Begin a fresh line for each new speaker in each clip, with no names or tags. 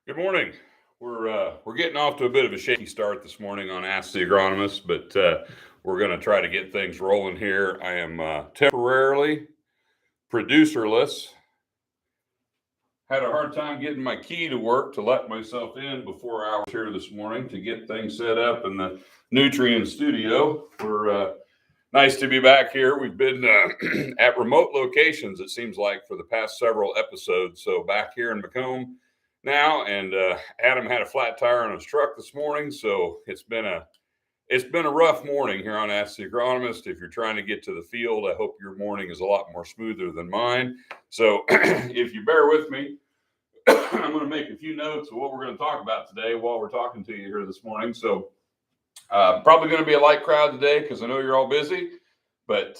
Good morning. We're getting off to a bit of a shaky start this morning on Ask the Agronomist, but we're going to try to get things rolling here. I am temporarily producerless. Had a hard time getting my key to work to let myself in before hours here this morning to get things set up in the Nutrient studio. We're nice to be back here. We've been at remote locations, it seems like, for the past several episodes. So back here in Macomb now, and Adam had a flat tire on his truck this morning, so it's been a rough morning here on Ask the Agronomist. If you're trying to get to the field, I hope your morning is a lot more smoother than mine. So if you bear with me, I'm going to make a few notes of what we're going to talk about today while we're talking to you here this morning. So probably going to be a light crowd today because I know you're all busy. But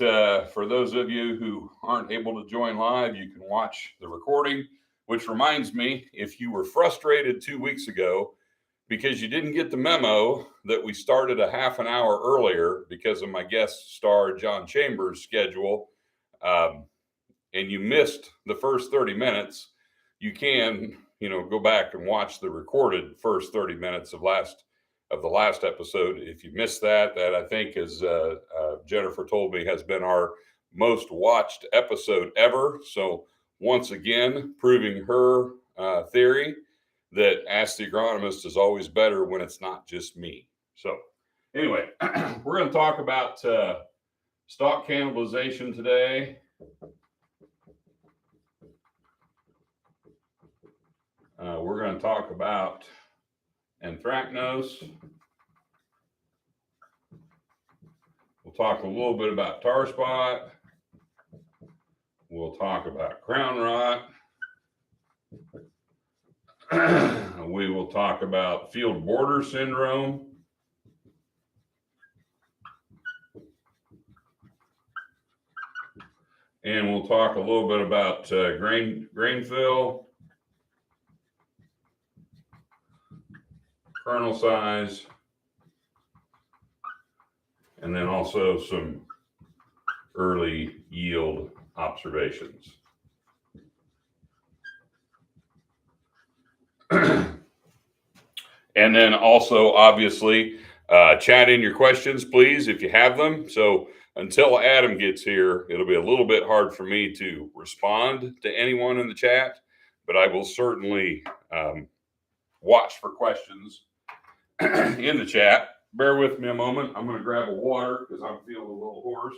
for those of you who aren't able to join live, you can watch the recording. Which reminds me, if you were frustrated 2 weeks ago because you didn't get the memo that we started a half an hour earlier because of my guest star John Chambers' schedule, and you missed the first 30 minutes, you can, go back and watch the recorded first 30 minutes of the last episode. If you missed that I think, as Jennifer told me, has been our most watched episode ever. So once again, proving her theory that Ask the Agronomist is always better when it's not just me. So anyway, we're going to talk about stock cannibalization today. We're going to talk about Intactness. We'll talk a little bit about tar spot. We'll talk about crown rot. We will talk about field border syndrome. And we'll talk a little bit about grain fill, kernel size, and then also some early yield observations. And then also, obviously, chat in your questions, please, if you have them. So until Adam gets here, it'll be a little bit hard for me to respond to anyone in the chat, but I will certainly watch for questions in the chat. Bear with me a moment. I'm going to grab a water because I'm feeling a little hoarse.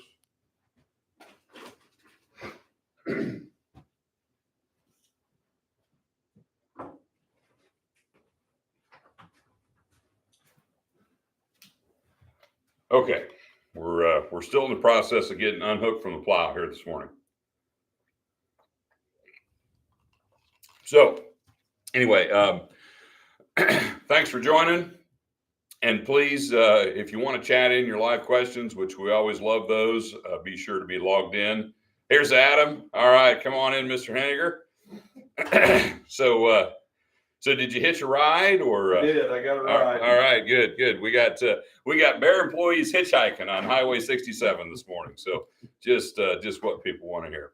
Okay, we're still in the process of getting unhooked from the plow here this morning. So anyway, thanks for joining. And please, if you want to chat in your live questions, which we always love those, be sure to be logged in. Here's Adam. All right, come on in, Mr. Henniger. So did you hitch a ride or?
I did. I got a ride.
All right, good. We got Bear employees hitchhiking on Highway 67 this morning. So just what people want to hear.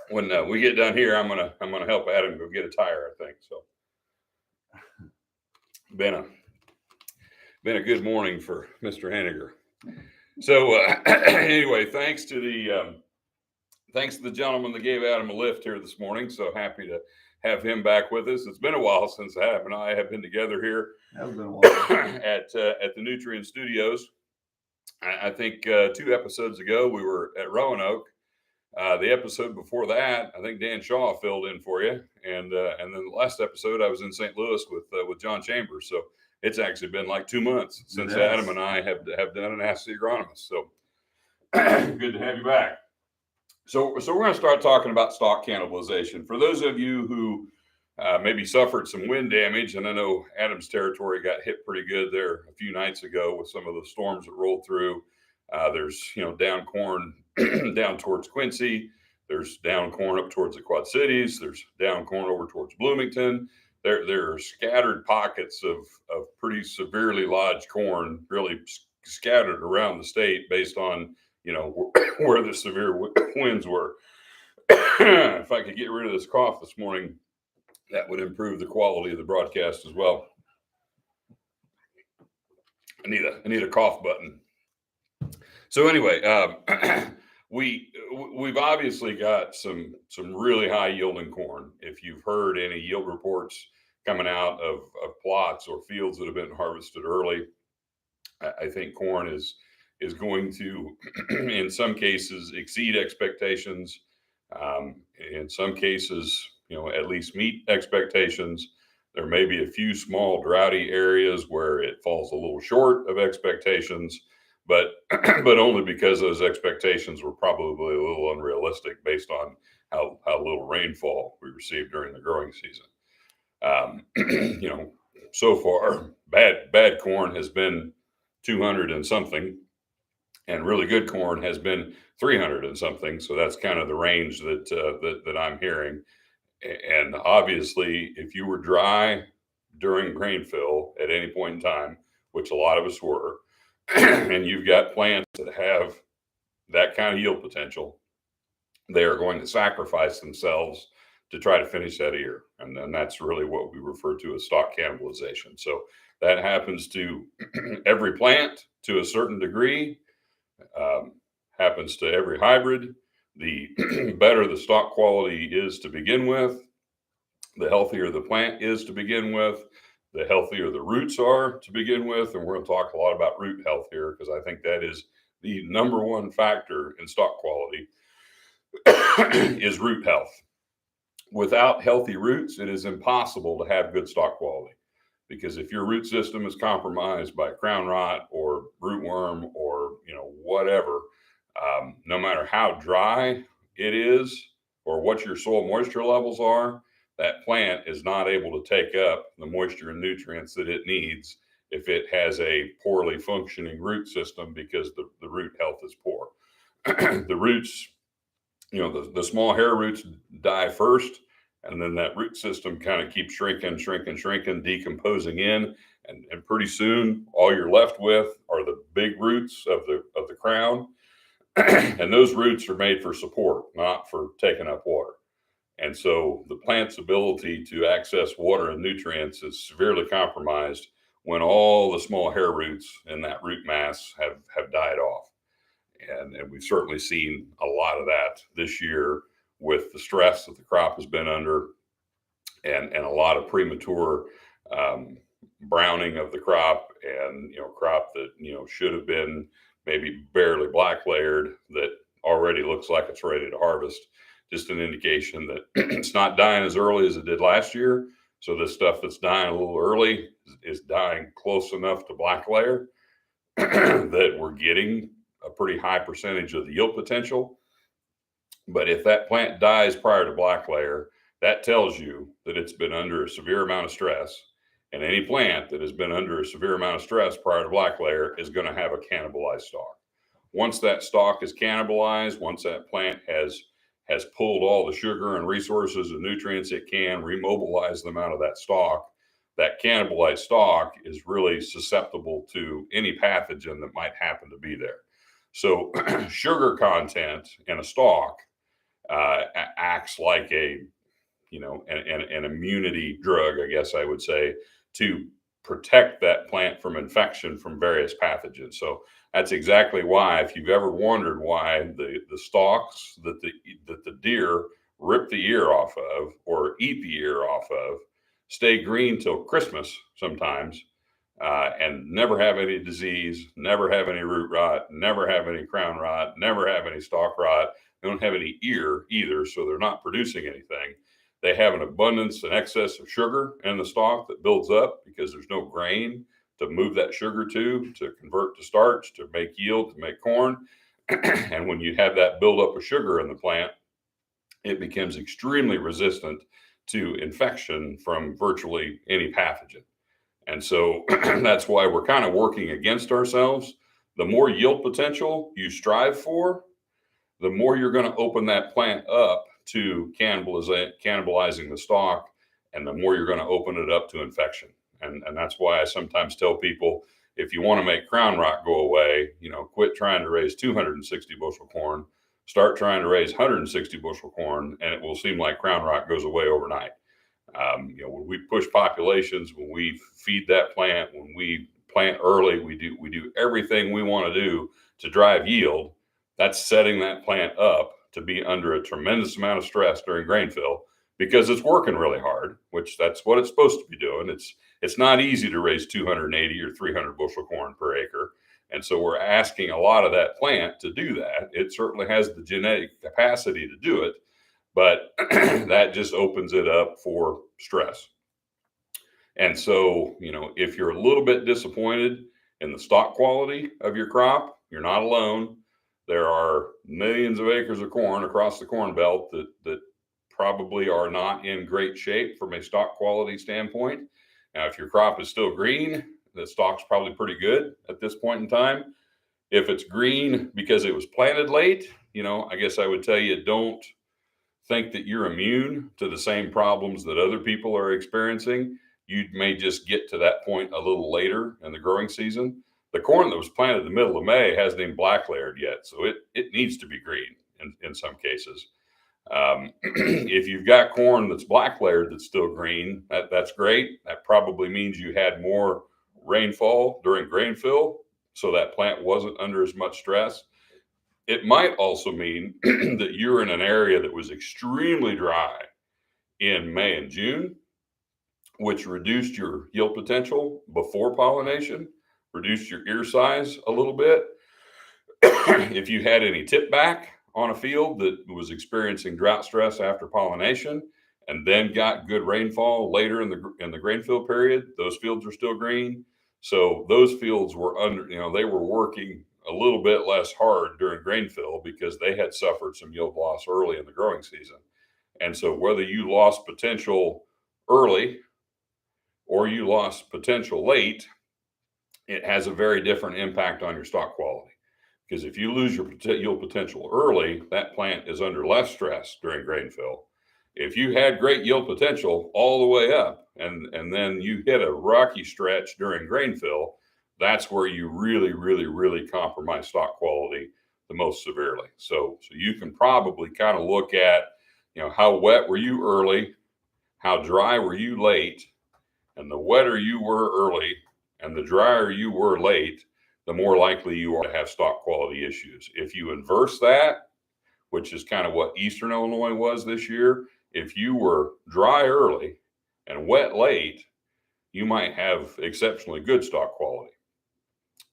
When we get done here, I'm gonna help Adam go get a tire, I think. So been a good morning for Mr. Henniger. So anyway, thanks to the gentleman that gave Adam a lift here this morning. So happy to have him back with us. It's been a while since Adam and I have been together here
Has been a while.
at the Nutrient Studios. I think 2 episodes ago we were at Roanoke. The episode before that, I think Dan Shaw filled in for you, and then the last episode I was in St. Louis with John Chambers. So it's actually been like 2 months since Adam and I have done an Ask the Agronomist. So good to have you back. So we're going to start talking about stock cannibalization. For those of you who maybe suffered some wind damage, and I know Adam's territory got hit pretty good there a few nights ago with some of the storms that rolled through. There's down corn down towards Quincy. There's down corn up towards the Quad Cities. There's down corn over towards Bloomington. There are scattered pockets of pretty severely lodged corn, really scattered around the state based on where the severe winds were. If I could get rid of this cough this morning, That would improve the quality of the broadcast as well. I need a cough button. So anyway, we've obviously got some really high yielding corn. If you've heard any yield reports coming out of plots or fields that have been harvested early, I think corn is going to, in some cases, exceed expectations. In some cases, at least meet expectations. There may be a few small droughty areas where it falls a little short of expectations, but but only because those expectations were probably a little unrealistic based on how little rainfall we received during the growing season. So far, bad corn has been 200 and something, and really good corn has been 300 and something. So that's kind of the range that I'm hearing. And obviously, if you were dry during grain fill at any point in time, which a lot of us were, and you've got plants that have that kind of yield potential, they are going to sacrifice themselves to try to finish that ear. And then that's really what we refer to as stock cannibalization. So that happens to every plant to a certain degree, happens to every hybrid. The better the stock quality is to begin with, the healthier the plant is to begin with, the healthier the roots are to begin with. And we're going to talk a lot about root health here, because I think that is the number one factor in stock quality is root health. Without healthy roots, it is impossible to have good stock quality, because if your root system is compromised by crown rot or rootworm or whatever, no matter how dry it is or what your soil moisture levels are, that plant is not able to take up the moisture and nutrients that it needs if it has a poorly functioning root system, because the root health is poor. The roots, the small hair roots die first, and then that root system kind of keeps shrinking, decomposing in, and pretty soon all you're left with are the big roots of the crown. And those roots are made for support, not for taking up water. And so the plant's ability to access water and nutrients is severely compromised when all the small hair roots in that root mass have died off. And we've certainly seen a lot of that this year with the stress that the crop has been under, and a lot of premature browning of the crop, and crop that should have been maybe barely black layered, that already looks like it's ready to harvest. Just an indication that it's not dying as early as it did last year. So this stuff that's dying a little early is dying close enough to black layer that we're getting a pretty high percentage of the yield potential. But if that plant dies prior to black layer, that tells you that it's been under a severe amount of stress. And any plant that has been under a severe amount of stress prior to black layer is going to have a cannibalized stalk. Once that stalk is cannibalized, once that plant has pulled all the sugar and resources and nutrients it can, remobilize them out of that stalk, that cannibalized stalk is really susceptible to any pathogen that might happen to be there. So sugar content in a stalk acts like an immunity drug, I guess I would say, to protect that plant from infection from various pathogens. So that's exactly why, if you've ever wondered why the stalks that the deer rip the ear off of or eat the ear off of stay green till Christmas sometimes, and never have any disease, never have any root rot, never have any crown rot, never have any stalk rot. They don't have any ear either, so they're not producing anything. They have an abundance and excess of sugar in the stalk that builds up because there's no grain to move that sugar to convert to starch, to make yield, to make corn. And when you have that buildup of sugar in the plant, it becomes extremely resistant to infection from virtually any pathogen. And so that's why we're kind of working against ourselves. The more yield potential you strive for, the more you're going to open that plant up to cannibalizing the stalk, and the more you're going to open it up to infection. And that's why I sometimes tell people, if you want to make crown rot go away, quit trying to raise 260 bushel corn, start trying to raise 160 bushel corn, and it will seem like crown rot goes away overnight. When we push populations, when we feed that plant, when we plant early, we do everything we want to do to drive yield. That's setting that plant up to be under a tremendous amount of stress during grain fill because it's working really hard, which that's what it's supposed to be doing. It's not easy to raise 280 or 300 bushel corn per acre. And so we're asking a lot of that plant to do that. It certainly has the genetic capacity to do it, but that just opens it up for stress. And so, if you're a little bit disappointed in the stock quality of your crop, you're not alone. There are millions of acres of corn across the Corn Belt that probably are not in great shape from a stock quality standpoint. Now, if your crop is still green, the stock's probably pretty good at this point in time. If it's green because it was planted late, I guess I would tell you, don't think that you're immune to the same problems that other people are experiencing. You may just get to that point a little later in the growing season. The corn that was planted in the middle of May hasn't even black layered yet, so it needs to be green in some cases. If you've got corn that's black layered that's still green, that's great. That probably means you had more rainfall during grain fill, so that plant wasn't under as much stress. It might also mean that you're in an area that was extremely dry in May and June, which reduced your yield potential before pollination, reduced your ear size a little bit. If you had any tip back on a field that was experiencing drought stress after pollination and then got good rainfall later in the grain fill period, those fields are still green. So those fields were they were working a little bit less hard during grain fill because they had suffered some yield loss early in the growing season. And so whether you lost potential early or you lost potential late, it has a very different impact on your stock quality. Because if you lose your yield potential early, that plant is under less stress during grain fill. If you had great yield potential all the way up and then you hit a rocky stretch during grain fill, that's where you really, really, really compromise stock quality the most severely. So you can probably kind of look at, how wet were you early, how dry were you late, and the wetter you were early and the drier you were late, the more likely you are to have stock quality issues. If you inverse that, which is kind of what Eastern Illinois was this year, if you were dry early and wet late, you might have exceptionally good stock quality.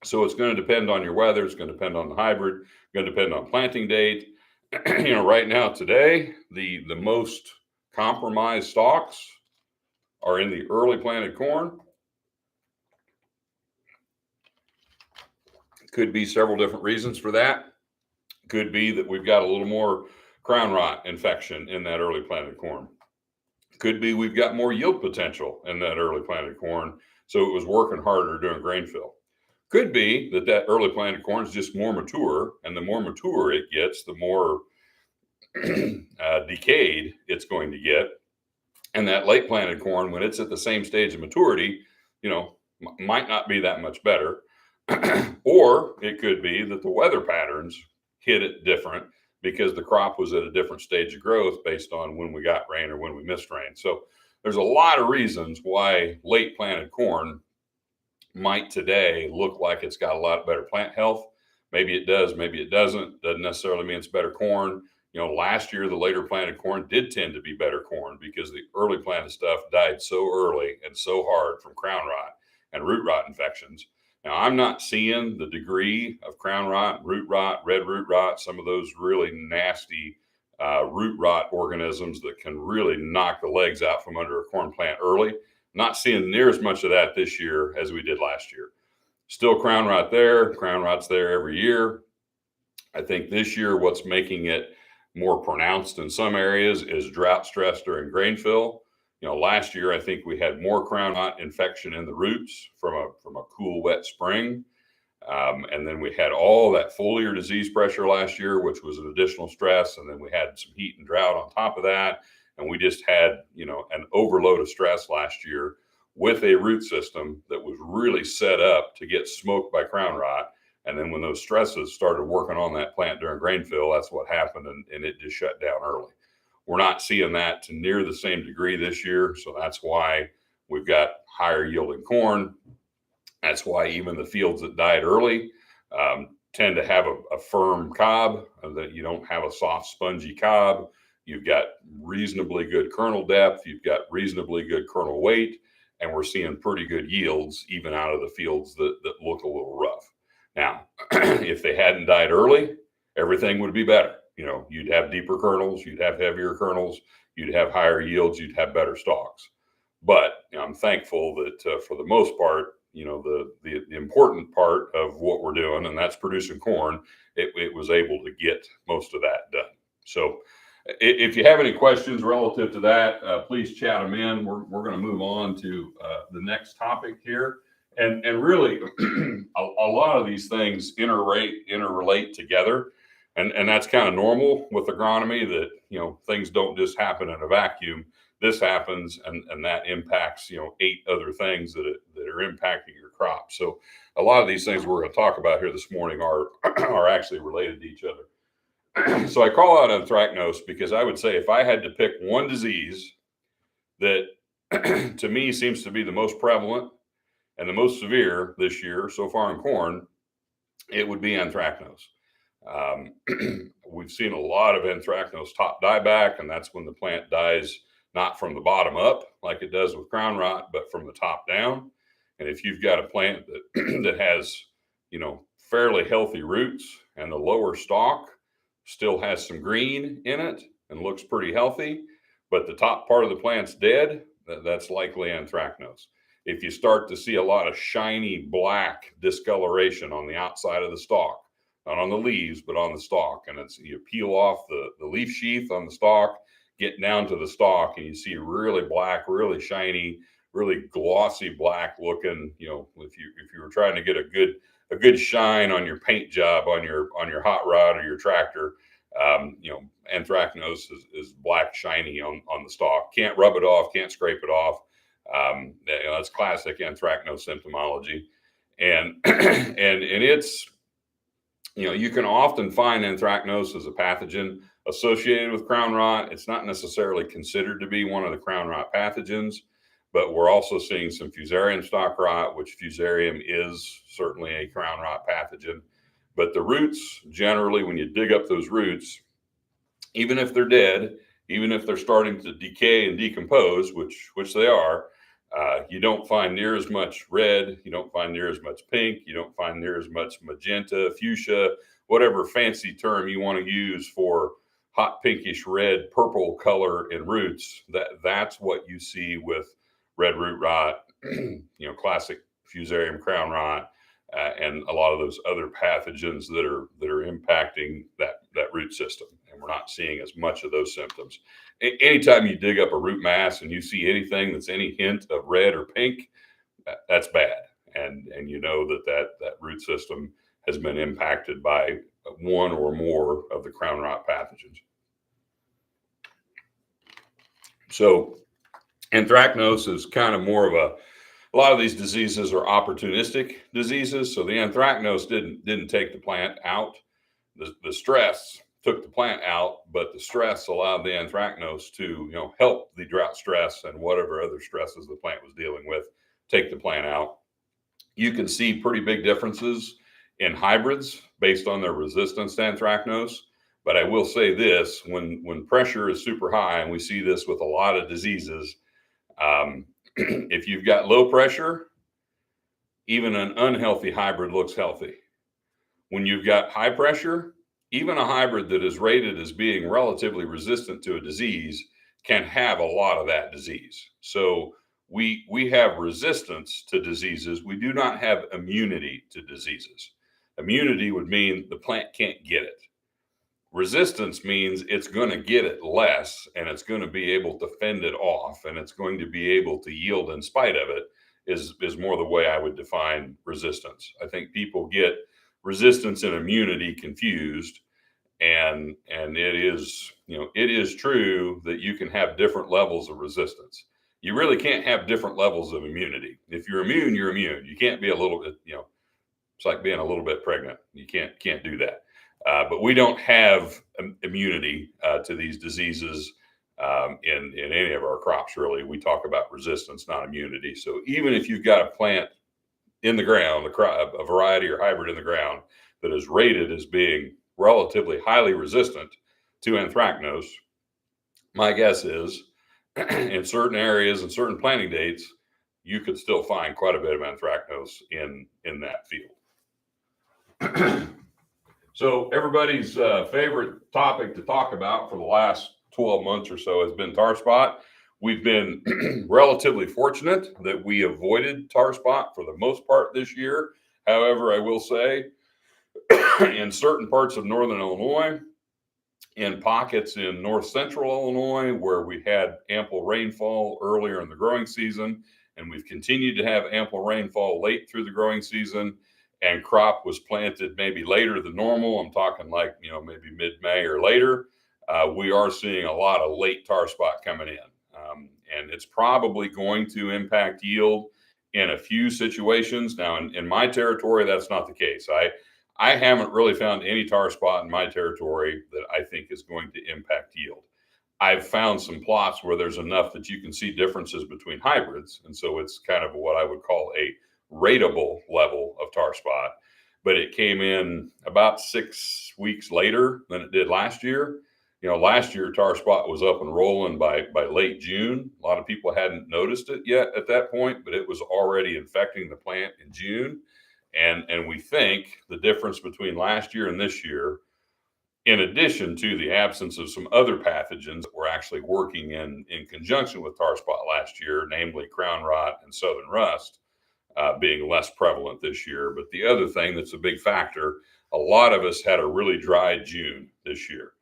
So it's going to depend on your weather. It's going to depend on the hybrid. It's going to depend on planting date. Right now, today, the most compromised stalks are in the early planted corn. Could be several different reasons for that. Could be that we've got a little more crown rot infection in that early planted corn. Could be we've got more yield potential in that early planted corn, so it was working harder during grain fill. Could be that early planted corn is just more mature, and the more mature it gets, the more decayed it's going to get. And that late planted corn, when it's at the same stage of maturity, might not be that much better. Or it could be that the weather patterns hit it different because the crop was at a different stage of growth based on when we got rain or when we missed rain. So there's a lot of reasons why late planted corn might today look like it's got a lot better plant health. Maybe it does, maybe it doesn't. Doesn't necessarily mean it's better corn. Last year, the later planted corn did tend to be better corn because the early planted stuff died so early and so hard from crown rot and root rot infections. Now, I'm not seeing the degree of crown rot, root rot, red root rot, some of those really nasty root rot organisms that can really knock the legs out from under a corn plant early. Not seeing near as much of that this year as we did last year. Still crown rot there. Crown rot's there every year. I think this year what's making it more pronounced in some areas is drought stress during grain fill. Last year, I think we had more crown rot infection in the roots from a cool, wet spring. And then we had all that foliar disease pressure last year, which was an additional stress. And then we had some heat and drought on top of that. And we just had, an overload of stress last year with a root system that was really set up to get smoked by crown rot. And then when those stresses started working on that plant during grain fill, that's what happened. And it just shut down early. We're not seeing that to near the same degree this year. So that's why we've got higher yielding corn. That's why even the fields that died early tend to have a firm cob, that you don't have a soft, spongy cob. You've got reasonably good kernel depth. You've got reasonably good kernel weight. And we're seeing pretty good yields even out of the fields that look a little rough. Now, if they hadn't died early, everything would be better. You'd have deeper kernels, you'd have heavier kernels, you'd have higher yields, you'd have better stalks. But I'm thankful that for the most part, the important part of what we're doing, and that's producing corn, it was able to get most of that done. So if you have any questions relative to that, please chat them in. We're going to move on to the next topic here. And really, a lot of these things interrelate together. And that's kind of normal with agronomy, that, things don't just happen in a vacuum. This happens and that impacts, 8 other things that are impacting your crop. So a lot of these things we're going to talk about here this morning are actually related to each other. So I call out Intactness because I would say if I had to pick one disease that to me seems to be the most prevalent and the most severe this year so far in corn, it would be Intactness. We've seen a lot of Intactness top dieback, and that's when the plant dies not from the bottom up like it does with crown rot, but from the top down. And if you've got a plant that that has, fairly healthy roots and the lower stalk still has some green in it and looks pretty healthy, but the top part of the plant's dead, that's likely Intactness. If you start to see a lot of shiny black discoloration on the outside of the stalk, not on the leaves, but on the stalk, and you peel off the leaf sheath on the stalk, get down to the stalk, and you see really black, really shiny, really glossy black looking. If you were trying to get a good shine on your paint job on your hot rod or your tractor, Intactness is black, shiny on the stalk. Can't rub it off, can't scrape it off. That's classic Intactness symptomology, and it's. You can often find Intactness as a pathogen associated with crown rot. It's not necessarily considered to be one of the crown rot pathogens, but we're also seeing some fusarium stalk rot, which fusarium is certainly a crown rot pathogen. But the roots, generally, when you dig up those roots, even if they're dead, even if they're starting to decay and decompose, which they are, you don't find near as much red, you don't find near as much pink, you don't find near as much magenta, fuchsia, whatever fancy term you want to use for hot pinkish red, purple color in roots. That's what you see with red root rot, classic fusarium crown rot, and a lot of those other pathogens that are impacting that root system. And we're not seeing as much of those symptoms. Anytime you dig up a root mass and you see anything that's any hint of red or pink, that's bad. And you know that root system has been impacted by one or more of the crown rot pathogens. So Intactness is kind of more of a lot of these diseases are opportunistic diseases. So the Intactness didn't take the plant out. The stress took the plant out, but the stress allowed the Intactness to, help the drought stress and whatever other stresses the plant was dealing with, take the plant out. You can see pretty big differences in hybrids based on their resistance to Intactness. But I will say this, when pressure is super high, and we see this with a lot of diseases, if you've got low pressure, even an unhealthy hybrid looks healthy. When you've got high pressure, even a hybrid that is rated as being relatively resistant to a disease can have a lot of that disease. So we have resistance to diseases. We do not have immunity to diseases. Immunity would mean the plant can't get it. Resistance means it's going to get it less, and it's going to be able to fend it off, and it's going to be able to yield in spite of it, is more the way I would define resistance. I think people get resistance and immunity confused, and it is true that you can have different levels of resistance. You really can't have different levels of immunity. If you're immune, you're immune. You can't be a little bit, it's like being a little bit pregnant. You can't do that. But we don't have immunity to these diseases in any of our crops. Really, we talk about resistance, not immunity. So even if you've got a plant in the ground, a variety or hybrid in the ground that is rated as being relatively highly resistant to anthracnose, my guess is in certain areas and certain planting dates, you could still find quite a bit of anthracnose in that field. So everybody's favorite topic to talk about for the last 12 months or so has been tar spot. We've been relatively fortunate that we avoided tar spot for the most part this year. However, I will say in certain parts of northern Illinois, in pockets in north central Illinois where we had ample rainfall earlier in the growing season, and we've continued to have ample rainfall late through the growing season, and crop was planted maybe later than normal. I'm talking like, maybe mid-May or later. We are seeing a lot of late tar spot coming in. And it's probably going to impact yield in a few situations. Now, in my territory, that's not the case. I haven't really found any tar spot in my territory that I think is going to impact yield. I've found some plots where there's enough that you can see differences between hybrids. And so it's kind of what I would call a ratable level of tar spot, but it came in about 6 weeks later than it did last year. Last year tar spot was up and rolling by late June. A lot of people hadn't noticed it yet at that point, but it was already infecting the plant in June. And we think the difference between last year and this year, in addition to the absence of some other pathogens that were actually working in conjunction with tar spot last year, namely crown rot and southern rust, being less prevalent this year. But the other thing that's a big factor, a lot of us had a really dry June this year.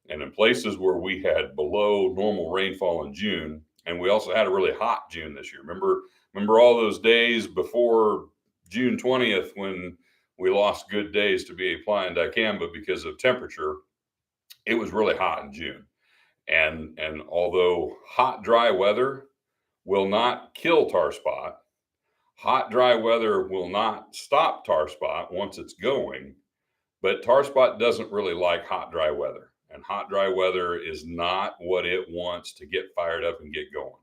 And in places where we had below normal rainfall in June, and we also had a really hot June this year. Remember all those days before June 20th when we lost good days to be applying dicamba because of temperature? It was really hot in June. And although hot, dry weather will not kill tar spot, hot, dry weather will not stop tar spot once it's going, but tar spot doesn't really like hot, dry weather. And hot, dry weather is not what it wants to get fired up and get going.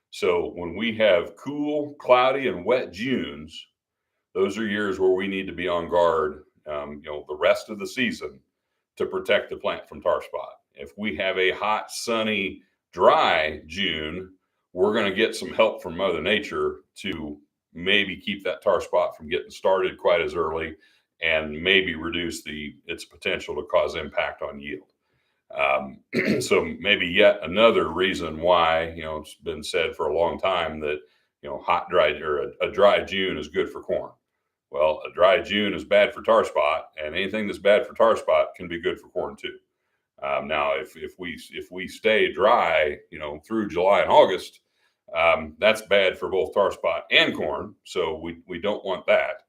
So when we have cool, cloudy, and wet Junes, those are years where we need to be on guard, the rest of the season to protect the plant from tar spot. If we have a hot, sunny, dry June, we're going to get some help from Mother Nature to maybe keep that tar spot from getting started quite as early and maybe reduce its potential to cause impact on yield. So maybe yet another reason why, it's been said for a long time that, hot, dry, or a dry June is good for corn. Well, a dry June is bad for tar spot, and anything that's bad for tar spot can be good for corn too. Now, if we stay dry, through July and August, that's bad for both tar spot and corn. So we don't want that.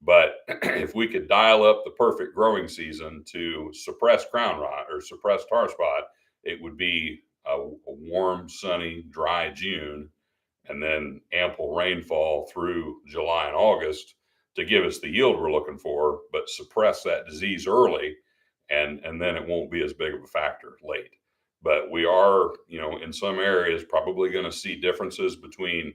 But if we could dial up the perfect growing season to suppress crown rot or suppress tar spot, it would be a warm, sunny, dry June, and then ample rainfall through July and August to give us the yield we're looking for, but suppress that disease early, and then it won't be as big of a factor late. But we are, in some areas, probably going to see differences between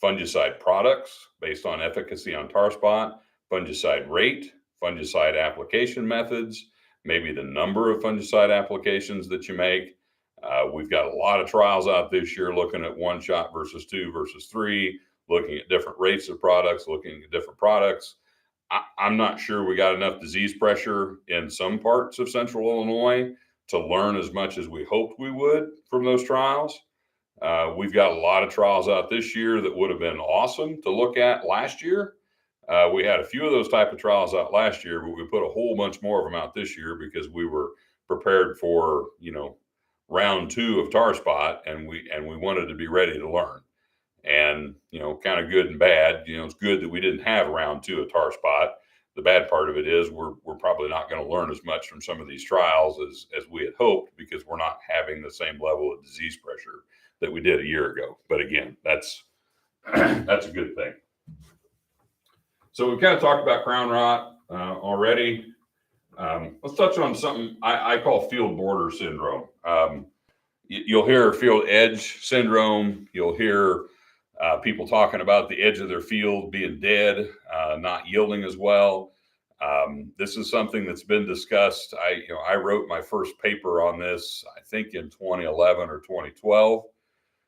fungicide products based on efficacy on tar spot, fungicide rate, fungicide application methods, maybe the number of fungicide applications that you make. We've got a lot of trials out this year looking at 1 shot versus 2 versus 3, looking at different rates of products, looking at different products. I'm not sure we got enough disease pressure in some parts of central Illinois to learn as much as we hoped we would from those trials. We've got a lot of trials out this year that would have been awesome to look at last year. We had a few of those type of trials out last year, but we put a whole bunch more of them out this year because we were prepared for, round 2 of tar spot, and we wanted to be ready to learn. And, kind of good and bad, it's good that we didn't have round 2 of tar spot. The bad part of it is we're probably not going to learn as much from some of these trials as we had hoped, because we're not having the same level of disease pressure that we did a year ago. But again, that's a good thing. So we've kind of talked about crown rot already. Let's touch on something I call field border syndrome. you'll hear field edge syndrome. You'll hear people talking about the edge of their field being dead, not yielding as well. This is something that's been discussed. I wrote my first paper on this, I think in 2011 or 2012.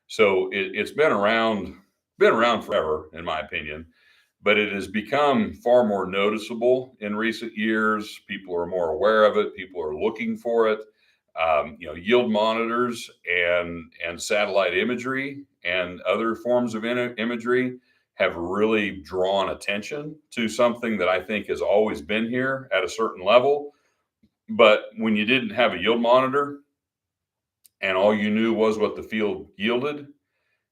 So it's been around forever, in my opinion, but it has become far more noticeable in recent years. People are more aware of it. People are looking for it. Yield monitors and satellite imagery and other forms of imagery have really drawn attention to something that I think has always been here at a certain level. But when you didn't have a yield monitor and all you knew was what the field yielded,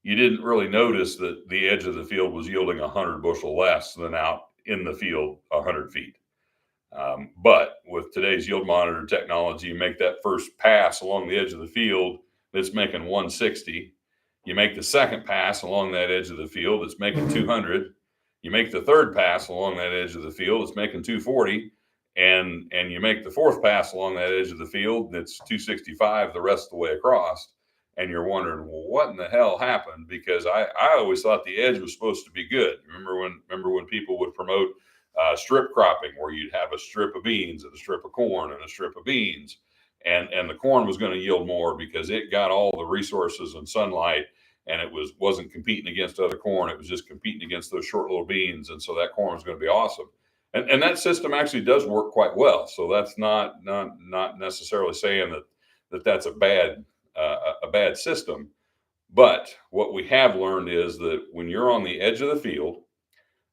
you didn't really notice that the edge of the field was yielding 100 bushel less than out in the field 100 feet. But with today's yield monitor technology, you make that first pass along the edge of the field, it's making 160. You make the second pass along that edge of the field, it's making 200. You make the third pass along that edge of the field, it's making 240. And you make the fourth pass along that edge of the field, it's 265 the rest of the way across. And you're wondering, well, what in the hell happened? Because I always thought the edge was supposed to be good. Remember when people would promote strip cropping, where you'd have a strip of beans and a strip of corn and a strip of beans, and the corn was going to yield more because it got all the resources and sunlight, and it wasn't competing against other corn. It was just competing against those short little beans, and so that corn was going to be awesome. And that system actually does work quite well. So that's not necessarily saying that that's a bad system. But what we have learned is that when you're on the edge of the field,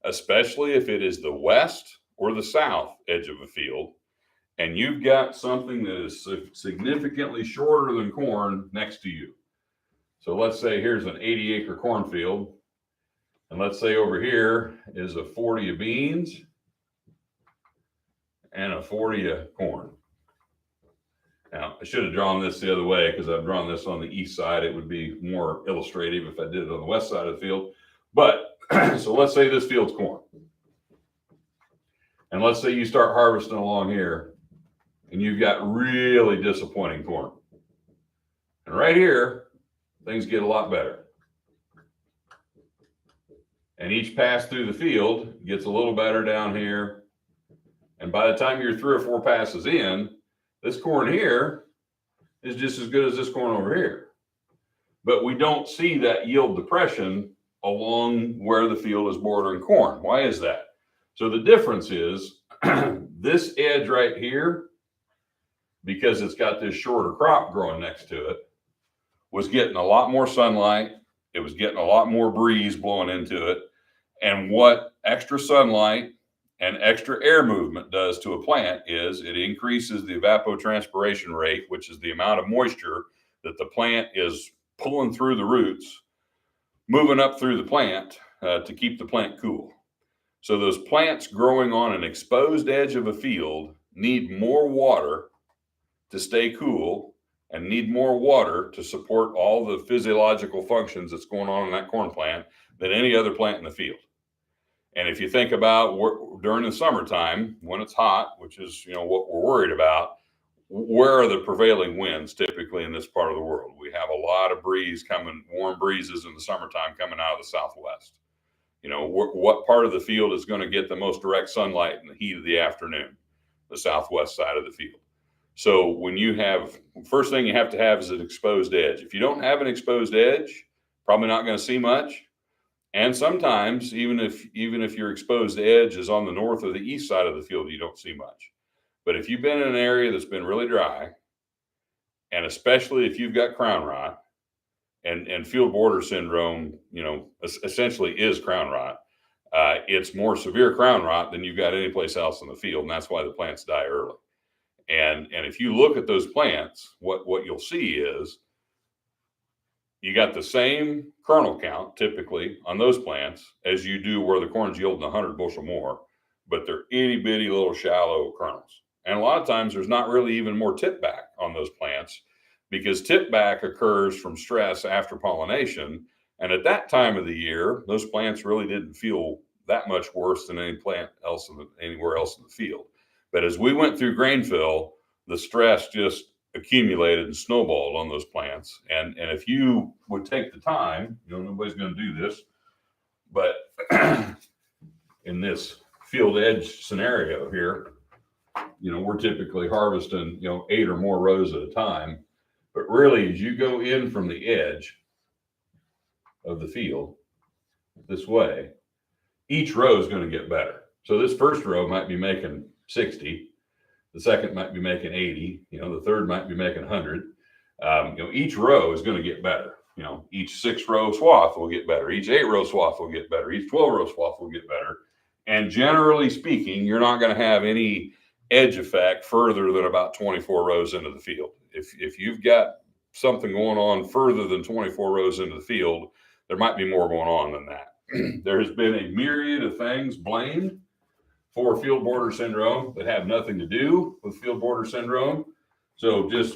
especially if it is the west or the south edge of a field, and you've got something that is significantly shorter than corn next to you. So let's say here's an 80-acre cornfield, and let's say over here is a 40 of beans and a 40 of corn. Now, I should have drawn this the other way because I've drawn this on the east side. It would be more illustrative if I did it on the west side of the field. But so let's say this field's corn. And let's say you start harvesting along here and you've got really disappointing corn. And right here, things get a lot better. And each pass through the field gets a little better down here. And by the time you're 3 or 4 passes in, this corn here is just as good as this corn over here. But we don't see that yield depression along where the field is bordering corn. Why is that? So the difference is this edge right here, because it's got this shorter crop growing next to it, was getting a lot more sunlight. It was getting a lot more breeze blowing into it. And what extra sunlight and extra air movement does to a plant is it increases the evapotranspiration rate, which is the amount of moisture that the plant is pulling through the roots, moving up through the plant to keep the plant cool. So those plants growing on an exposed edge of a field need more water to stay cool and need more water to support all the physiological functions that's going on in that corn plant than any other plant in the field. And if you think about during the summertime, when it's hot, which is what we're worried about, where are the prevailing winds typically in this part of the world? We have a lot of breeze coming, warm breezes in the summertime coming out of the southwest. What part of the field is going to get the most direct sunlight in the heat of the afternoon? The southwest side of the field. So when you have, first thing you have to have is an exposed edge. If you don't have an exposed edge, probably not going to see much. And sometimes, even if your exposed edge is on the north or the east side of the field, you don't see much. But if you've been in an area that's been really dry, and especially if you've got crown rot, and field border syndrome, essentially is crown rot. It's more severe crown rot than you've got any place else in the field, and that's why the plants die early. And if you look at those plants, what you'll see is you got the same kernel count typically on those plants as you do where the corn's yielding 100 bushel more, but they're itty bitty little shallow kernels. And a lot of times there's not really even more tip back on those plants because tip back occurs from stress after pollination. And at that time of the year, those plants really didn't feel that much worse than any plant else anywhere else in the field. But as we went through grain fill, the stress just accumulated and snowballed on those plants. And if you would take the time, nobody's going to do this, but in this field edge scenario here, we're typically harvesting, 8 or more rows at a time. But really, as you go in from the edge of the field this way, each row is going to get better. So this first row might be making 60. The second might be making 80, the third might be making 100. Each row is going to get better. Each 6-row swath will get better. Each 8-row swath will get better. Each 12-row swath will get better. And generally speaking, you're not going to have any edge effect further than about 24 rows into the field. If you've got something going on further than 24 rows into the field, there might be more going on than that. There has been a myriad of things blamed for field border syndrome that have nothing to do with field border syndrome. So just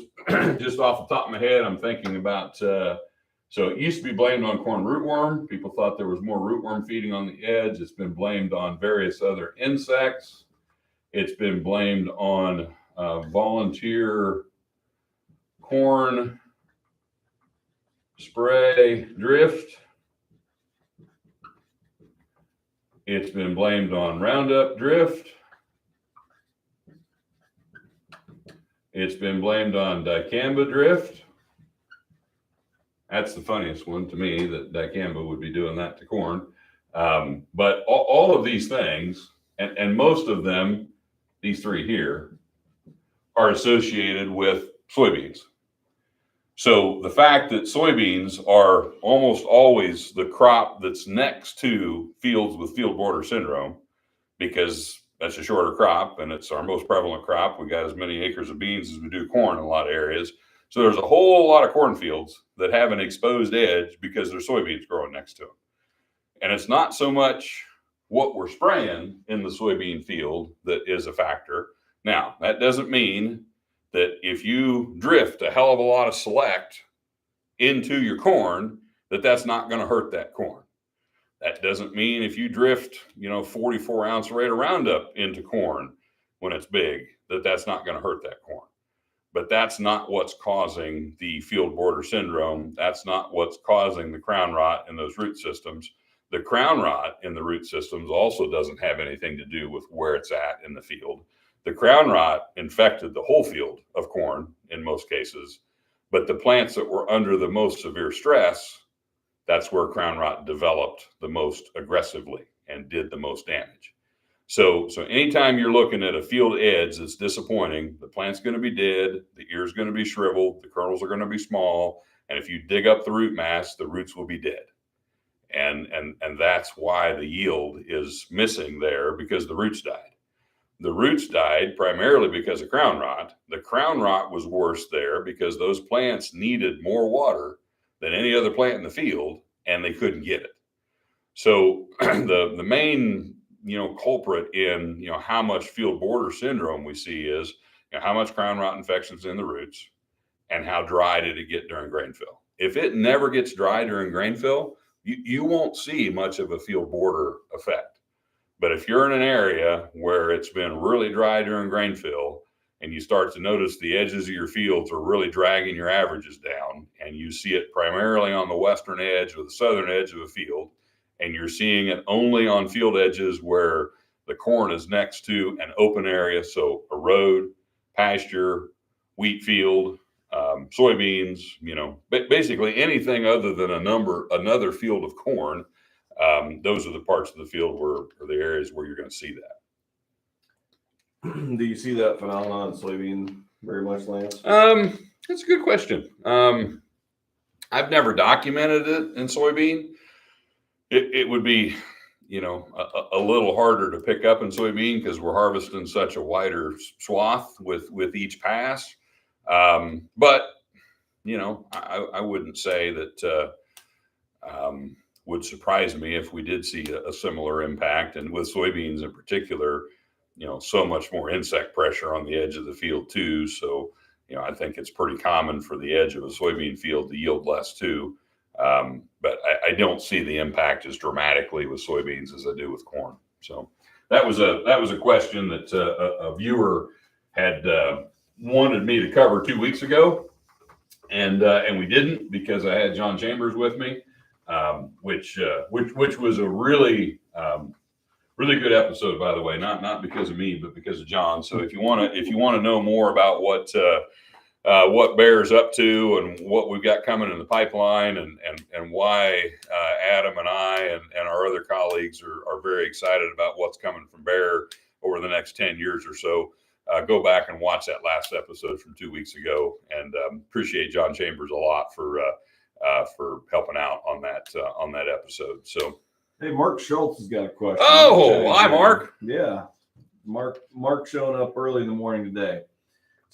off the top of my head, I'm thinking about, so it used to be blamed on corn rootworm. People thought there was more rootworm feeding on the edge. It's been blamed on various other insects. It's been blamed on volunteer corn spray drift. It's been blamed on Roundup drift. It's been blamed on dicamba drift. That's the funniest one to me, that dicamba would be doing that to corn. But all of these things, and most of them, these three here, are associated with soybeans. So the fact that soybeans are almost always the crop that's next to fields with field border syndrome, because that's a shorter crop and it's our most prevalent crop. We got as many acres of beans as we do corn in a lot of areas. So there's a whole lot of cornfields that have an exposed edge because there's soybeans growing next to them. And it's not so much what we're spraying in the soybean field that is a factor. Now, that doesn't mean that if you drift a hell of a lot of select into your corn, that's not going to hurt that corn. That doesn't mean if you drift, 44 ounce rate of Roundup into corn when it's big, that's not going to hurt that corn. But that's not what's causing the field border syndrome. That's not what's causing the crown rot in those root systems. The crown rot in the root systems also doesn't have anything to do with where it's at in the field. The crown rot infected the whole field of corn in most cases, but the plants that were under the most severe stress, that's where crown rot developed the most aggressively and did the most damage. So anytime you're looking at a field edge that's disappointing, the plant's going to be dead, the ear's going to be shriveled, the kernels are going to be small, and if you dig up the root mass, the roots will be dead. And that's why the yield is missing there, because the roots died. The roots died primarily because of crown rot. The crown rot was worse there because those plants needed more water than any other plant in the field, and they couldn't get it. So the main, culprit in, how much field border syndrome we see is, how much crown rot infections in the roots and how dry did it get during grain fill. If it never gets dry during grain fill, you won't see much of a field border effect. But if you're in an area where it's been really dry during grain fill and you start to notice the edges of your fields are really dragging your averages down, and you see it primarily on the western edge or the southern edge of a field, and you're seeing it only on field edges where the corn is next to an open area, so a road, pasture, wheat field, soybeans, basically anything other than another field of corn, those are the parts of the field or the areas where you're going to see that.
Do you see that phenomenon in soybean very much, Lance?
That's a good question. I've never documented it in soybean. It would be, a little harder to pick up in soybean because we're harvesting such a wider swath with each pass. But, I wouldn't say that would surprise me if we did see a similar impact. And with soybeans in particular, so much more insect pressure on the edge of the field too. So, I think it's pretty common for the edge of a soybean field to yield less too. But I don't see the impact as dramatically with soybeans as I do with corn. So that was a question that a viewer had wanted me to cover 2 weeks ago, and we didn't because I had John Chambers with me, which was a really really good episode, by the way. Not because of me, but because of John. So if you want to know more about what Bear's up to and what we've got coming in the pipeline, and why Adam and I and our other colleagues are very excited about what's coming from Bear over the next 10 years or so, go back and watch that last episode from 2 weeks ago. And appreciate John Chambers a lot for helping out on that episode. So.
Hey, Mark Schultz has got a question.
Oh, hi, Mark.
Yeah, Mark showing up early in the morning today.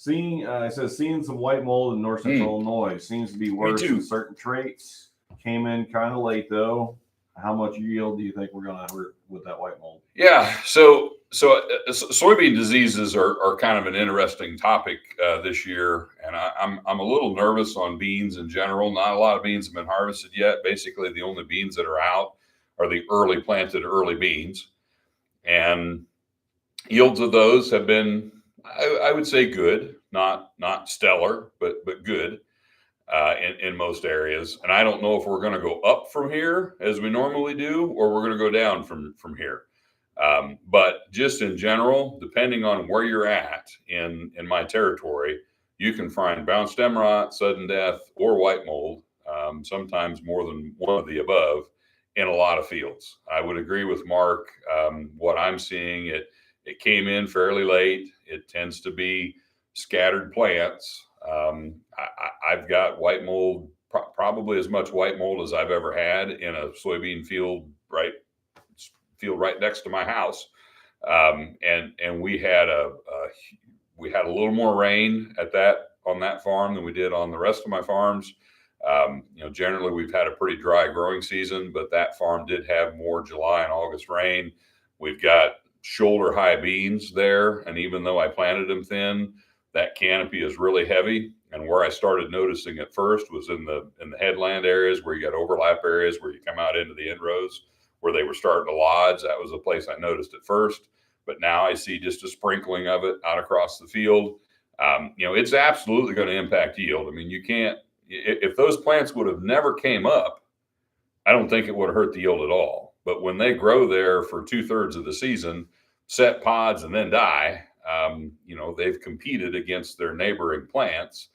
It says seeing some white mold in north central Illinois. Seems to be worse in certain traits. Came in kind of late though. How much yield do you think we're going to hurt with that white mold?
Yeah, so soybean diseases are kind of an interesting topic this year, and I'm a little nervous on beans in general. Not a lot of beans have been harvested yet. Basically, the only beans that are out are the early planted early beans, and yields of those have been, I would say, good, not stellar, but good in most areas. And I don't know if we're going to go up from here as we normally do, or we're going to go down from here. But just in general, depending on where you're at in my territory, you can find brown stem rot, sudden death, or white mold, sometimes more than one of the above, in a lot of fields. I would agree with Mark. What I'm seeing, it came in fairly late. It tends to be scattered plants. I've got white mold, probably as much white mold as I've ever had in a soybean field right next to my house. And we had a little more rain on that farm than we did on the rest of my farms. Generally we've had a pretty dry growing season, but that farm did have more July and August rain. We've got shoulder high beans there, and even though I planted them thin, that canopy is really heavy. And where I started noticing it first was in the headland areas where you got overlap areas where you come out into the inrows where they were starting to lodge. That was the place I noticed it first. But now I see just a sprinkling of it out across the field. It's absolutely going to impact yield. I mean, you can't, if those plants would have never came up, I don't think it would have hurt the yield at all. But when they grow there for 2/3 of the season, set pods, and then die, they've competed against their neighboring plants.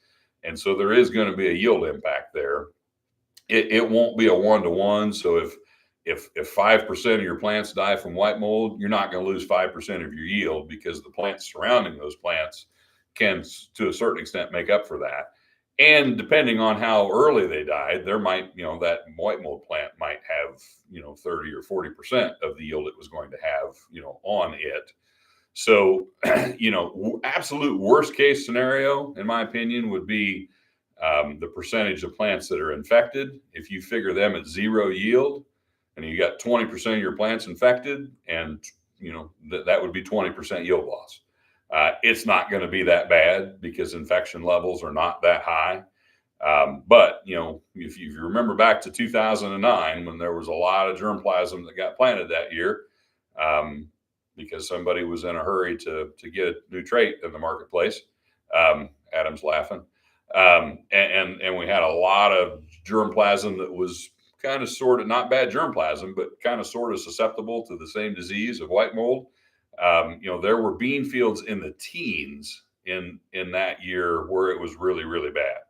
And so there is going to be a yield impact there. It won't be a 1-to-1. So if 5% of your plants die from white mold, you're not going to lose 5% of your yield, because the plants surrounding those plants can, to a certain extent, make up for that. And depending on how early they died, there might, that white mold plant might have, 30 or 40% of the yield it was going to have, on it. So, absolute worst case scenario, in my opinion, would be the percentage of plants that are infected. If you figure them at 0 yield, and you got 20% of your plants infected, and that would be 20% yield loss. It's not going to be that bad because infection levels are not that high. But if you remember back to 2009, when there was a lot of germplasm that got planted that year, because somebody was in a hurry to get a new trait in the marketplace. Adam's laughing. And we had a lot of germplasm that was kind of sort of not bad germplasm, but kind of sort of susceptible to the same disease of white mold. There were bean fields in the teens in that year where it was really, really bad.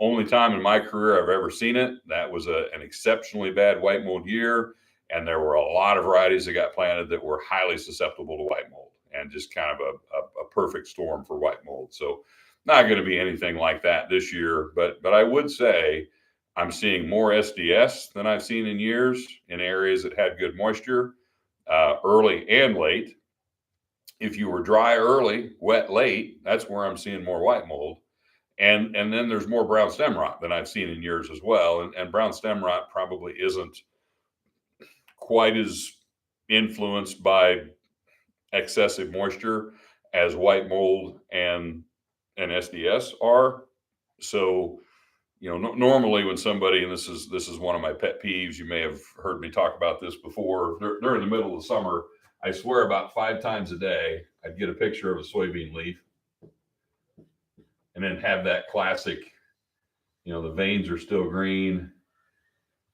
Only time in my career I've ever seen it. That was an exceptionally bad white mold year. And there were a lot of varieties that got planted that were highly susceptible to white mold, and just kind of a perfect storm for white mold. So not going to be anything like that this year, but I would say I'm seeing more SDS than I've seen in years in areas that had good moisture, early and late. If you were dry early, wet late, that's where I'm seeing more white mold. And then there's more brown stem rot than I've seen in years as well. And brown stem rot probably isn't quite as influenced by excessive moisture as white mold and SDS are. So, normally when somebody, and this is one of my pet peeves, you may have heard me talk about this before, during the middle of the summer, I swear about 5 times a day, I'd get a picture of a soybean leaf and then have that classic, the veins are still green,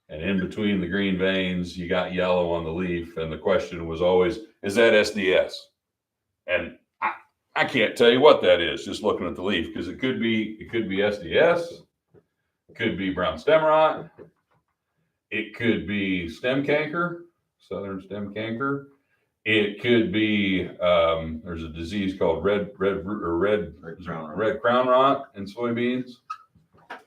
and in between the green veins, you got yellow on the leaf. And the question was always, is that SDS? And I can't tell you what that is just looking at the leaf, because it could be SDS, it could be brown stem rot, it could be stem canker, southern stem canker. It could be there's a disease called red crown rot in soybeans,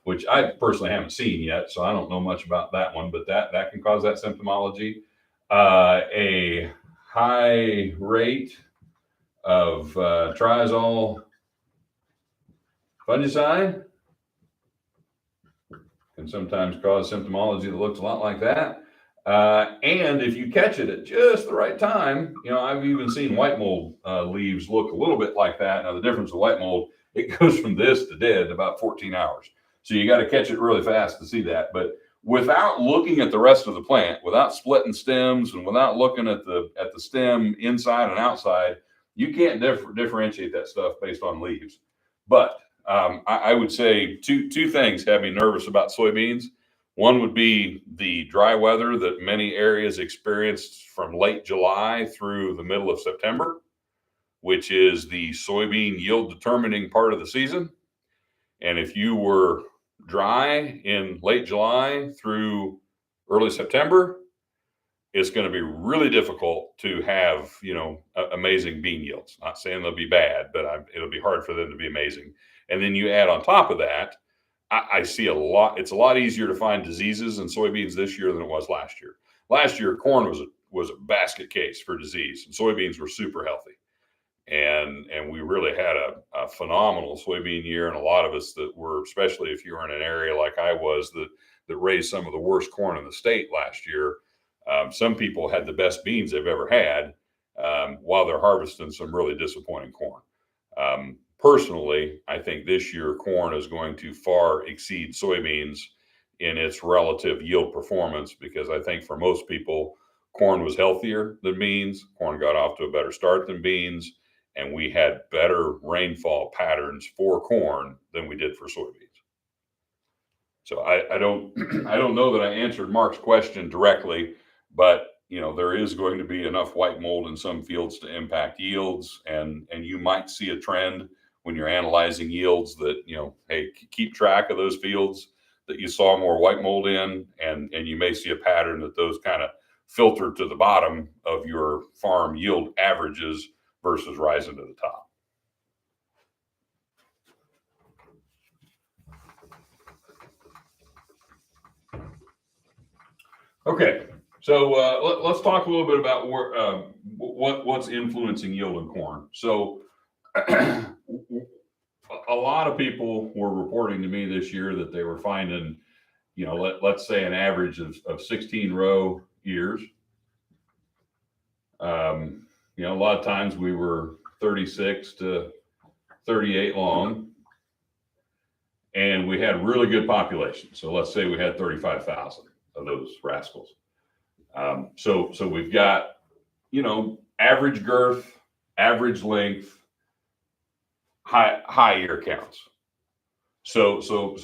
which I personally haven't seen yet, so I don't know much about that one, but that can cause that symptomology. A high rate of triazole fungicide can sometimes cause symptomology that looks a lot like that. And if you catch it at just the right time, I've even seen white mold leaves look a little bit like that. Now, the difference with white mold, it goes from this to dead in about 14 hours. So you got to catch it really fast to see that. But without looking at the rest of the plant, without splitting stems and without looking at the stem inside and outside, you can't differentiate that stuff based on leaves. But I would say two things have me nervous about soybeans. One would be the dry weather that many areas experienced from late July through the middle of September, which is the soybean yield determining part of the season. And if you were dry in late July through early September, it's going to be really difficult to have, amazing bean yields. Not saying they'll be bad, but it'll be hard for them to be amazing. And then you add on top of that, I see it's a lot easier to find diseases in soybeans this year than it was last year. Last year, corn was a basket case for disease, and soybeans were super healthy. And we really had a phenomenal soybean year. And a lot of us that were, especially if you were in an area like I was that raised some of the worst corn in the state last year, some people had the best beans they've ever had while they're harvesting some really disappointing corn. Personally, I think this year corn is going to far exceed soybeans in its relative yield performance, because I think for most people, corn was healthier than beans. Corn got off to a better start than beans, and we had better rainfall patterns for corn than we did for soybeans. So I don't know that I answered Mark's question directly, but there is going to be enough white mold in some fields to impact yields, and you might see a trend when you're analyzing yields that, hey, keep track of those fields that you saw more white mold in, and you may see a pattern that those kind of filter to the bottom of your farm yield averages versus rising to the top. Okay, so let's talk a little bit about what's influencing yield in corn. So a lot of people were reporting to me this year that they were finding, let's say an average of 16 row ears. A lot of times we were 36 to 38 long, and we had really good population. So let's say we had 35,000 of those rascals. So we've got, average girth, average length, high ear counts. So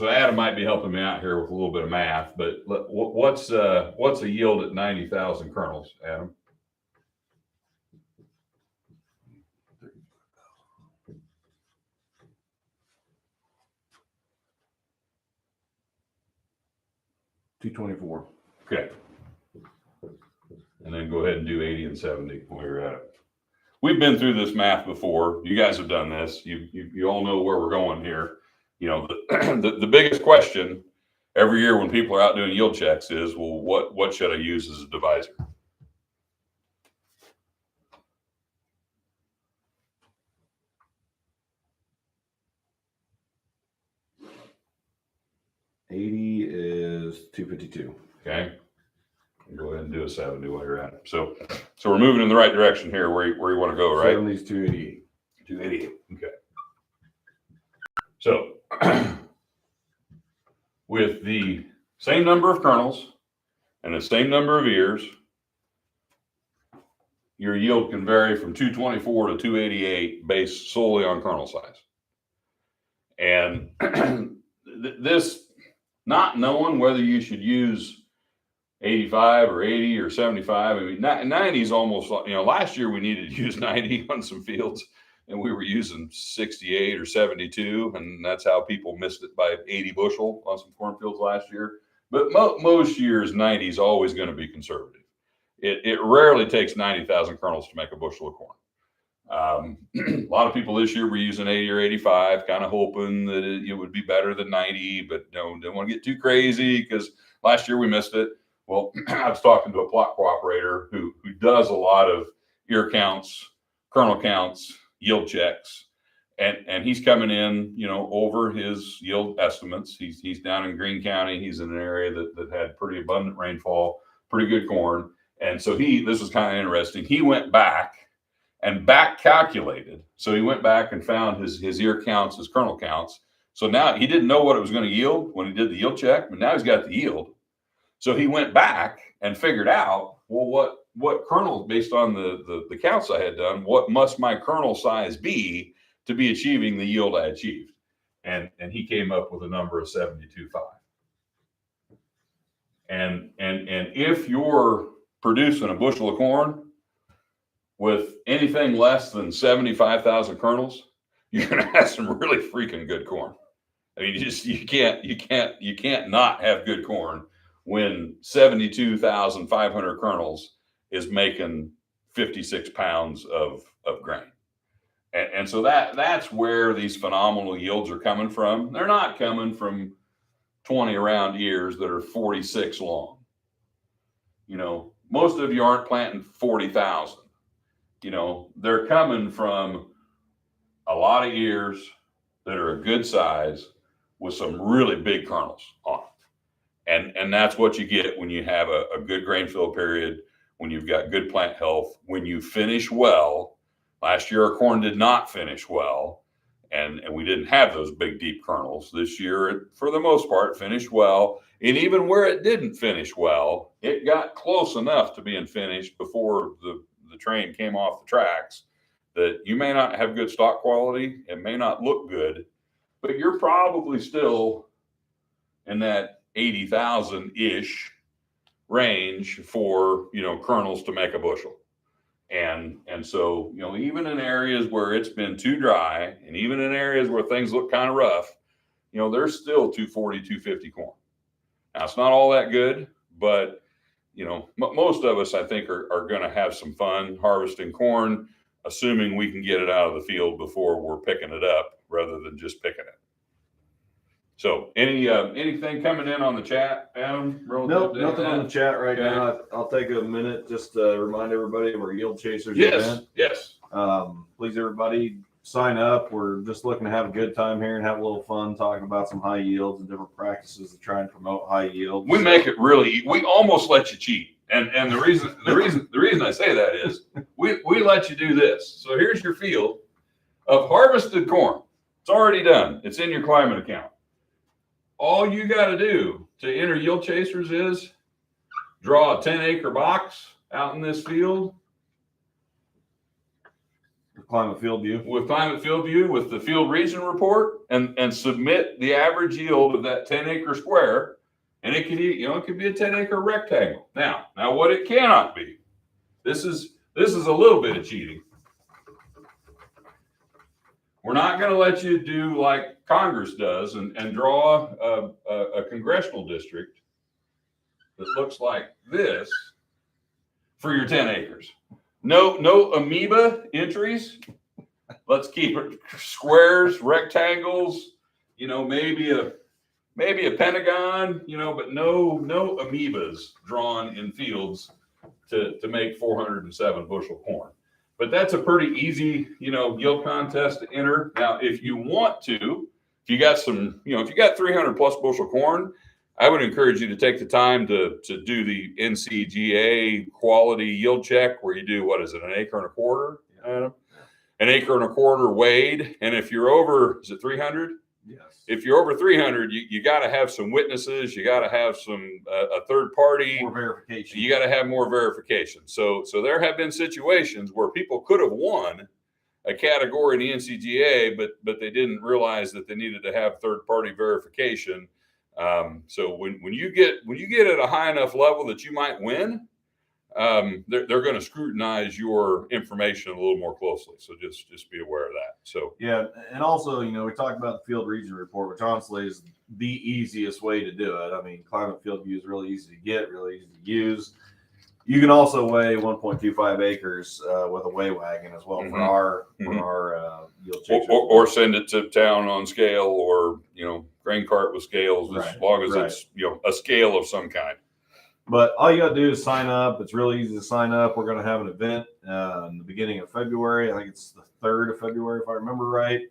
Adam might be helping me out here with a little bit of math, but what's a yield at 90,000 kernels, Adam?
$224.
Okay. And then go ahead and do 80 and 70 while you're at it. We've been through this math before. You guys have done this. You all know where we're going here. The biggest question every year when people are out doing yield checks is, well, what should I use as a divisor?
$80 is $252.
Okay. Go ahead and do a 70 while you're at it. So we're moving in the right direction here where you want to go, right?
70 is 288.
288. Okay. So with the same number of kernels and the same number of ears, your yield can vary from 224 to 288 based solely on kernel size. And this, not knowing whether you should use 85 or 80 or 75. I mean, 90 is almost, last year we needed to use 90 on some fields and we were using 68 or 72. And that's how people missed it by 80 bushel on some cornfields last year. But most years, 90 is always going to be conservative. It rarely takes 90,000 kernels to make a bushel of corn. A lot of people this year were using 80 or 85, kind of hoping that it would be better than 90, but don't want to get too crazy because last year we missed it. Well, I was talking to a plot cooperator who does a lot of ear counts, kernel counts, yield checks, and he's coming in, over his yield estimates. He's down in Greene County. He's in an area that had pretty abundant rainfall, pretty good corn. And so this was kind of interesting. He went back and back calculated. So he went back and found his ear counts, his kernel counts. So now he didn't know what it was going to yield when he did the yield check, but now he's got the yield. So he went back and figured out, well, what kernel, based on the counts I had done, what must my kernel size be to be achieving the yield I achieved? And he came up with a number of 72.5. And if you're producing a bushel of corn with anything less than 75,000 kernels, you're going to have some really freaking good corn. I mean, you can't not have good corn when 72,500 kernels is making 56 pounds of grain. And so that's where these phenomenal yields are coming from. They're not coming from 20 round ears that are 46 long. Most of you aren't planting 40,000. They're coming from a lot of ears that are a good size with some really big kernels on it. And that's what you get when you have a good grain fill period, when you've got good plant health, when you finish well. Last year, our corn did not finish well, and we didn't have those big, deep kernels. This year, it, for the most part, finished well. And even where it didn't finish well, it got close enough to being finished before the train came off the tracks that you may not have good stock quality. It may not look good, but you're probably still in that 80,000-ish range for, kernels to make a bushel. And so, even in areas where it's been too dry and even in areas where things look kind of rough, there's still 240, 250 corn. Now, it's not all that good, but, most of us, I think, are going to have some fun harvesting corn, assuming we can get it out of the field before we're picking it up rather than just picking it. So anything coming in on the chat, Adam?
Nope, nothing on the chat right now. I'll take a minute just to remind everybody of our Yield Chasers event.
Yes.
Please, everybody, sign up. We're just looking to have a good time here and have a little fun talking about some high yields and different practices to try and promote high yields.
We make it really. We almost let you cheat, and the reason I say that is we let you do this. So here's your field of harvested corn. It's already done. It's in your climate account. All you got to do to enter Yield Chasers is draw a 10-acre box out in this field.
Climate field view.
With climate field view, with the field region report, and submit the average yield of that 10-acre square. And it could be, it could be a 10-acre rectangle. Now what it cannot be, this is a little bit of cheating. We're not going to let you do like Congress does and draw a congressional district that looks like this for your 10 acres. No amoeba entries. Let's keep it squares, rectangles, maybe a pentagon, but no amoebas drawn in fields to make 407 bushel corn. But that's a pretty easy, yield contest to enter. Now, if you want to, if you got some, if you got 300 plus bushel corn, I would encourage you to take the time to do the NCGA quality yield check where you do, what is it, an acre and a quarter, Adam? An acre and a quarter weighed. And if you're over, is it 300?
Yes.
If you're over 300, you got to have some witnesses. You got to have a third party.
More verification.
You got to have more verification. So there have been situations where people could have won a category in the NCGA, but they didn't realize that they needed to have third-party verification. So when you get at a high enough level that you might win, they're going to scrutinize your information a little more closely. So just be aware of that. So
yeah, and also, we talked about the field region report, which honestly is the easiest way to do it. I mean, climate field view is really easy to get, really easy to use. You can also weigh 1.25 acres with a weigh wagon as well for our yield chaser.
Or send it to town on scale, or grain cart with scales, as long as it's a scale of some kind.
But all you got to do is sign up. It's really easy to sign up. We're going to have an event in the beginning of February. I think it's the 3rd of February, if I remember right,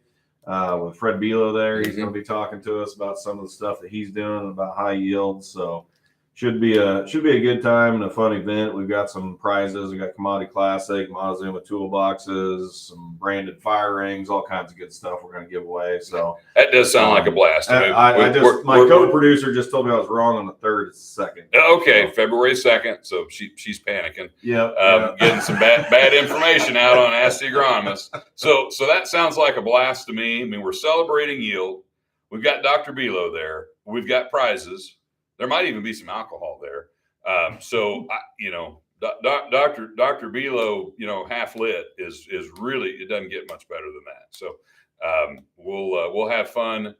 with Fred Bilo there. He's going to be talking to us about some of the stuff that he's doing about high yields. So should be a good time and a fun event. We've got some prizes. We got Commodity Classic, Montezuma toolboxes, some branded fire rings, all kinds of good stuff we're going to give away. So
that does sound like a blast.
My co-producer just told me I was wrong on the 3rd. It's the 2nd.
Okay, so February 2nd. So she's panicking.
Yep.
Getting some bad information out on Ask the Agronomist. So that sounds like a blast to me. I mean, we're celebrating yield. We've got Dr. Bilo there. We've got prizes. There might even be some alcohol there. Dr. Bilo, half lit is really, it doesn't get much better than that. So we'll have fun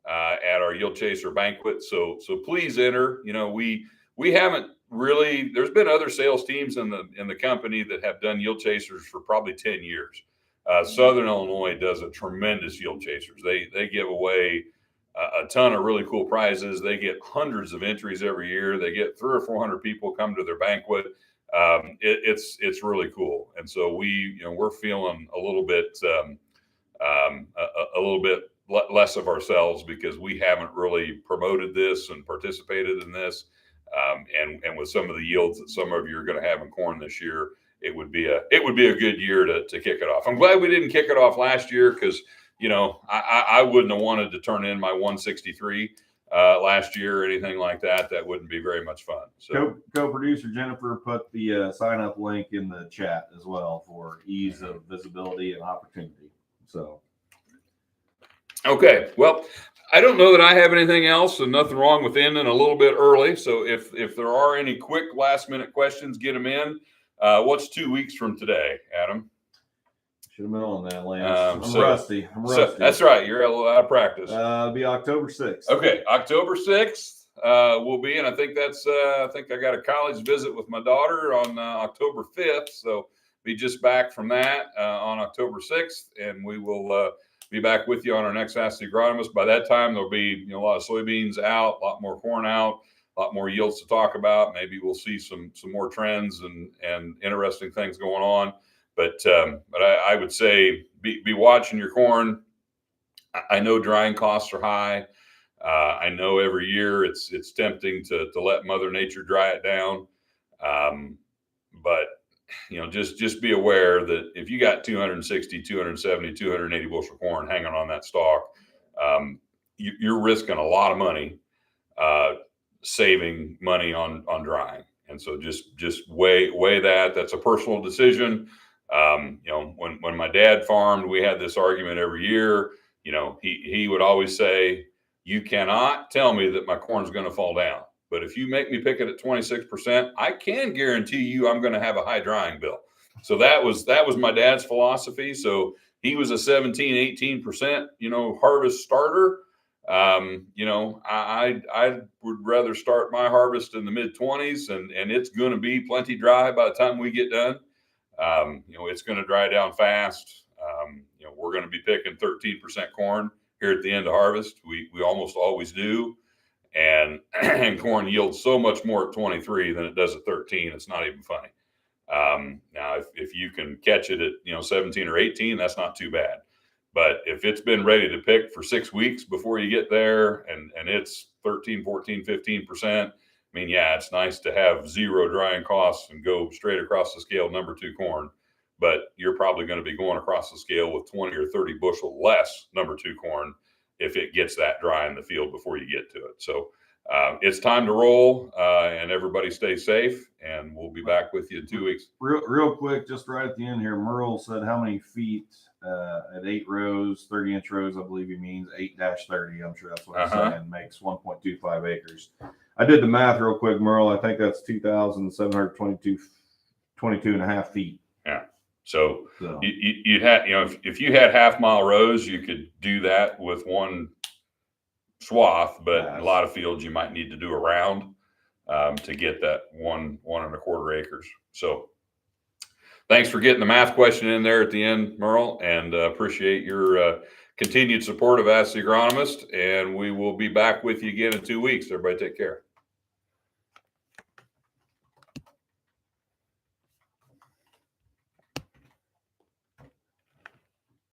at our Yield Chaser banquet. So please enter. We haven't really, there's been other sales teams in the company that have done Yield Chasers for probably 10 years. Southern Illinois does a tremendous Yield Chasers. They give away a ton of really cool prizes. They get hundreds of entries every year. They get 300 or 400 people come to their banquet. It's really cool. And so we're feeling a little bit less of ourselves because we haven't really promoted this and participated in this. And with some of the yields that some of you are going to have in corn this year, it would be a good year to kick it off. I'm glad we didn't kick it off last year because I wouldn't have wanted to turn in my 163 last year or anything like that. That wouldn't be very much fun. So
co-producer Jennifer put the sign up link in the chat as well for ease of visibility and opportunity. So,
okay, well, I don't know that I have anything else, and nothing wrong with ending a little bit early. So if there are any quick last minute questions, get them in. What's 2 weeks from today, Adam?
Should have been on that, Lance. I'm rusty.
So that's right. You're a little out of practice.
It'll be October 6th.
Okay, October 6th will be, and I think I got a college visit with my daughter on October 5th. So be just back from that on October 6th, and we will be back with you on our next Ask the Agronomist. By that time, there'll be a lot of soybeans out, a lot more corn out, a lot more yields to talk about. Maybe we'll see some more trends and interesting things going on. But I would say be watching your corn. I know drying costs are high. I know every year it's tempting to let Mother Nature dry it down. But just be aware that if you got 260, 270, 280 bushel corn hanging on that stalk, you're risking a lot of money saving money on drying. And so just weigh that. That's a personal decision. When my dad farmed, we had this argument every year. He would always say, you cannot tell me that my corn's going to fall down, but if you make me pick it at 26%, I can guarantee you I'm going to have a high drying bill. So that was my dad's philosophy. So he was a 17, 18%, harvest starter. I would rather start my harvest in the mid 20s and it's going to be plenty dry by the time we get done. It's going to dry down fast. We're going to be picking 13% corn here at the end of harvest. We almost always do. And corn yields so much more at 23 than it does at 13. It's not even funny. Now, if you can catch it at, 17 or 18, that's not too bad. But if it's been ready to pick for 6 weeks before you get there and it's 13, 14, 15%, it's nice to have zero drying costs and go straight across the scale number 2 corn, but you're probably going to be going across the scale with 20 or 30 bushel less number 2 corn if it gets that dry in the field before you get to it. So it's time to roll, and everybody stay safe, and we'll be back with you in 2 weeks.
Real quick, just right at the end here, Merle said how many feet at 8 rows, 30-inch rows, I believe he means 8-30. I'm sure that's what he's saying, makes 1.25 acres. I did the math real quick, Merle. I think that's 2,722 and a half feet.
Yeah. So you'd have, if you had half-mile rows, you could do that with one swath, but a lot of fields you might need to do a round to get that 1.25 acres. So thanks for getting the math question in there at the end, Merle, and appreciate your continued support of Ask the Agronomist. And we will be back with you again in 2 weeks. Everybody take care.